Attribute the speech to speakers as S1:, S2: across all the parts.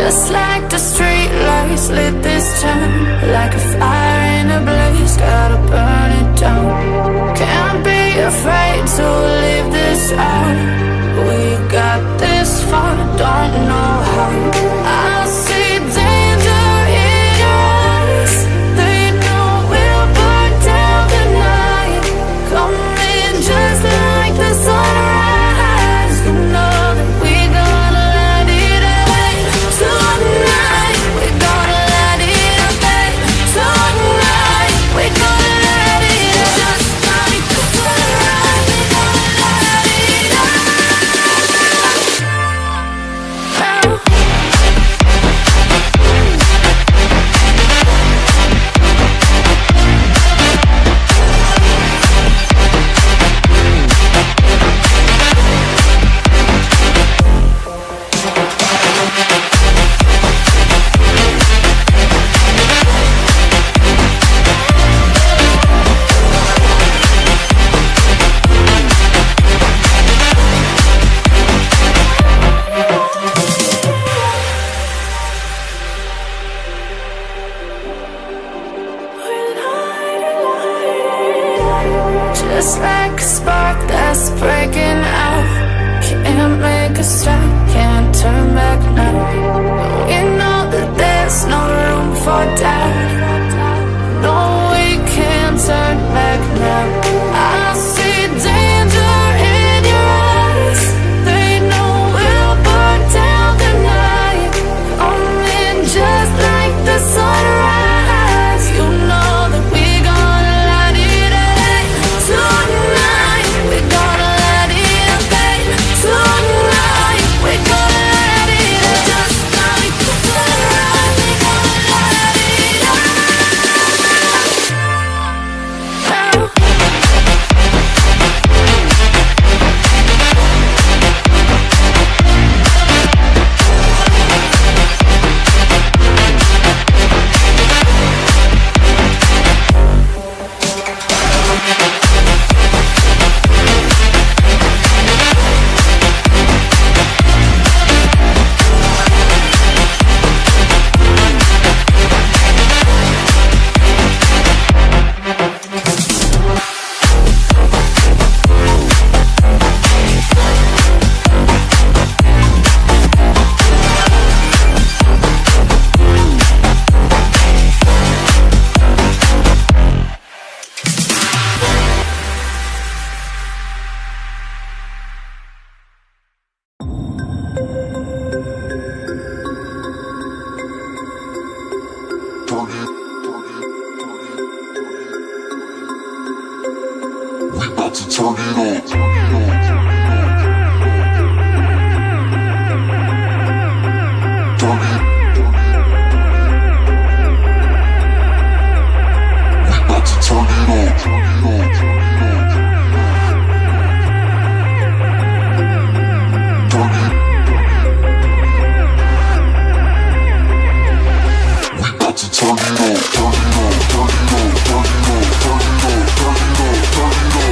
S1: Just like the street lights lit this town, like a fire in a blaze, gotta burn it down. Can't be afraid to leave this out. We got this far, don't know how. I see danger in your eyes. They know we'll burn down the night. Coming just like the sunrise. You know that we gonna let it away. Tonight we gonna let it away. Tonight we gonna let it away. Just like the sunrise, we gonna let it away. Just like a spark that's breaking out. Can't make a stop, can't turn back now. We know that there's no room for doubt. No, we can't turn back now. I see danger in your eyes. They know we'll burn down the night. Coming just like the sunrise. You know that we gonna let it away. Tonight we gonna let it away. Tonight we gonna let it away. Just like the sunrise, we gonna let it away.
S2: We about to turn it on. Turn it. We about to turn it on. Turn it. We about to turn it on. Turn it on. Turn it on. Turn it on. Turn it on. Turn it on. Turn it on. We about to turn it on. Go, go, go, go, go, go, go, go, go, go, go, go.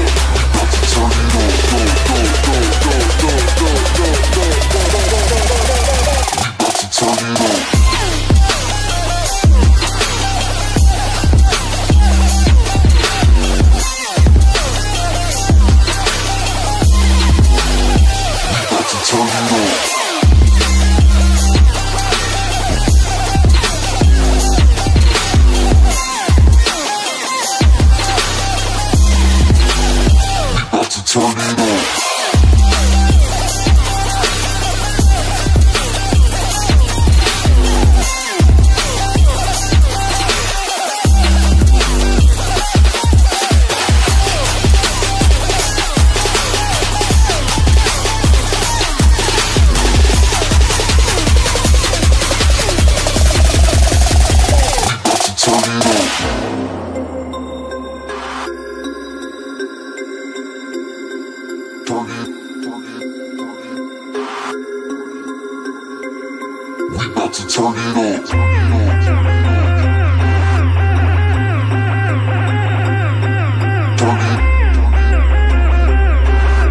S2: We about to turn it on. Turn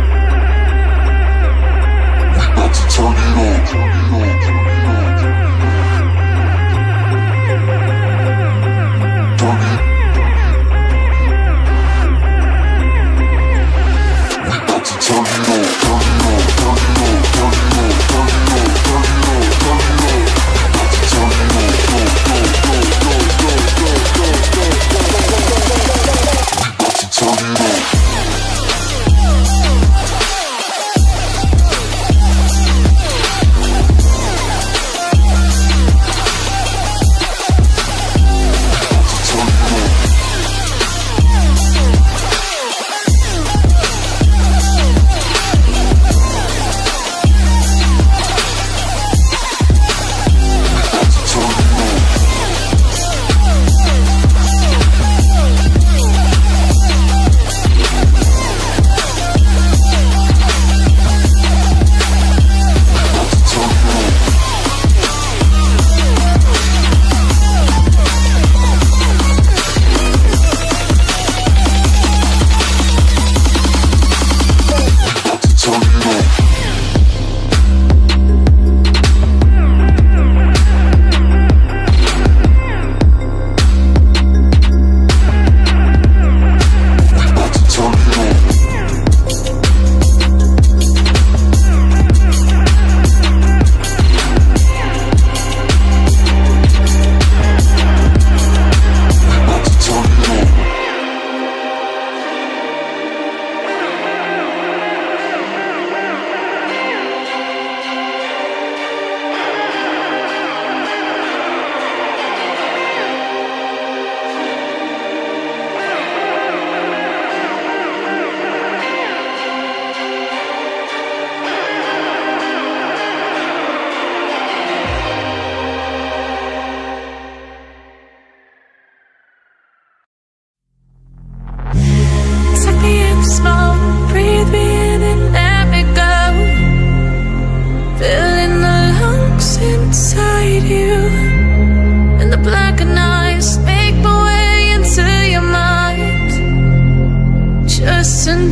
S2: it on. We about to turn it on.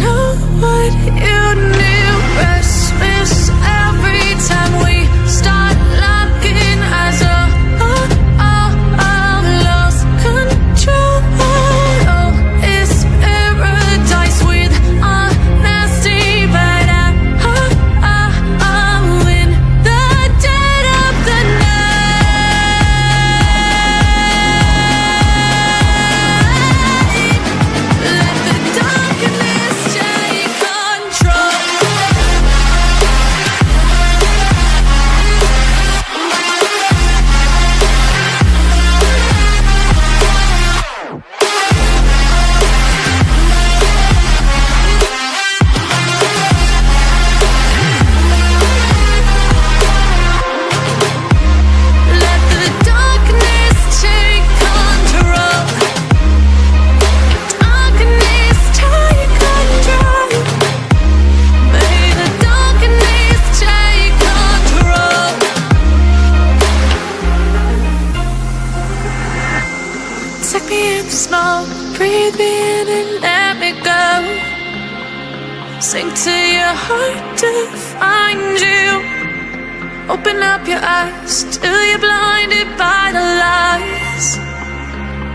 S1: know what you knew. Restless every time we start looking as a lost control. Oh, it's paradise with honesty, but I'm in the dead of the night. Let the darkness take control. Let the darkness take control. Darkness take control. May the darkness take control. Take me in the smoke, breathe me in and let me go. Sink to your heart to find you. Open up your eyes till you're blinded by the lies,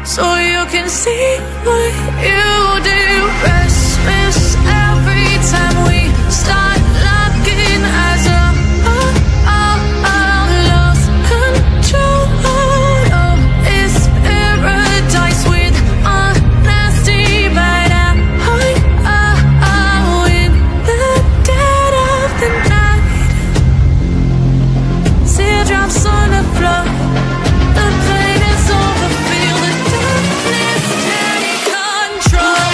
S1: so you can see what you do. Restless every time we start looking as a lost control. Oh, it's paradise with honesty, but I'm in the dead of the night. Teardrops on the floor. The pain is over. Feel the darkness take control.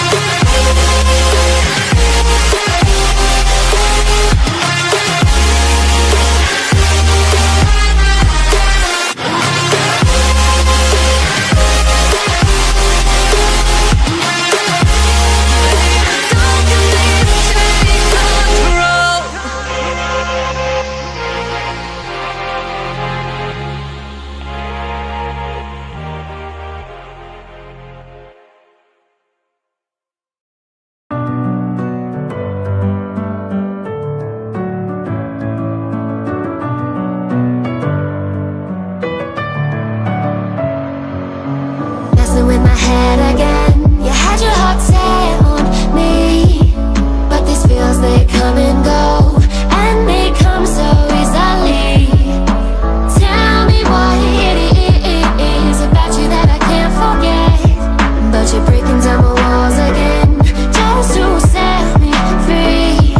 S3: Messing with my head again. You had your heart set on me, but these feels, they come and go, and they come so easily. Tell me what it is about you that I can't forget, but you're breaking down my walls again just to set me free.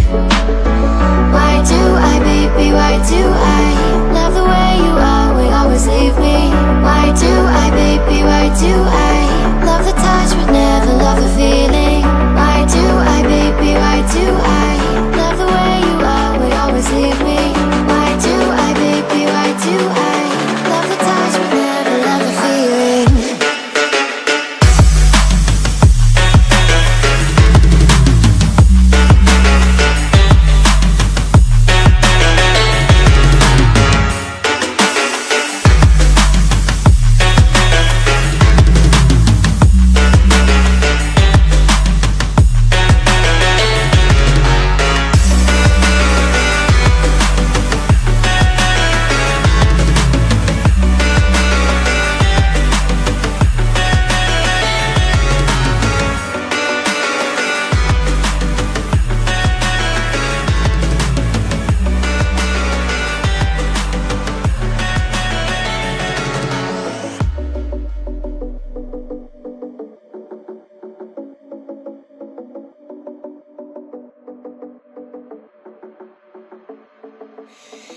S3: Why do I, baby, why do I love the way you always leave me? Why do I, baby, why do I love the touch but never love the feeling? Why do I, baby, why do I love the way you always leave me? Why do I, baby, why do I love the touch but never love the feeling?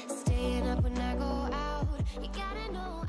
S3: Staying up when I go out, you gotta know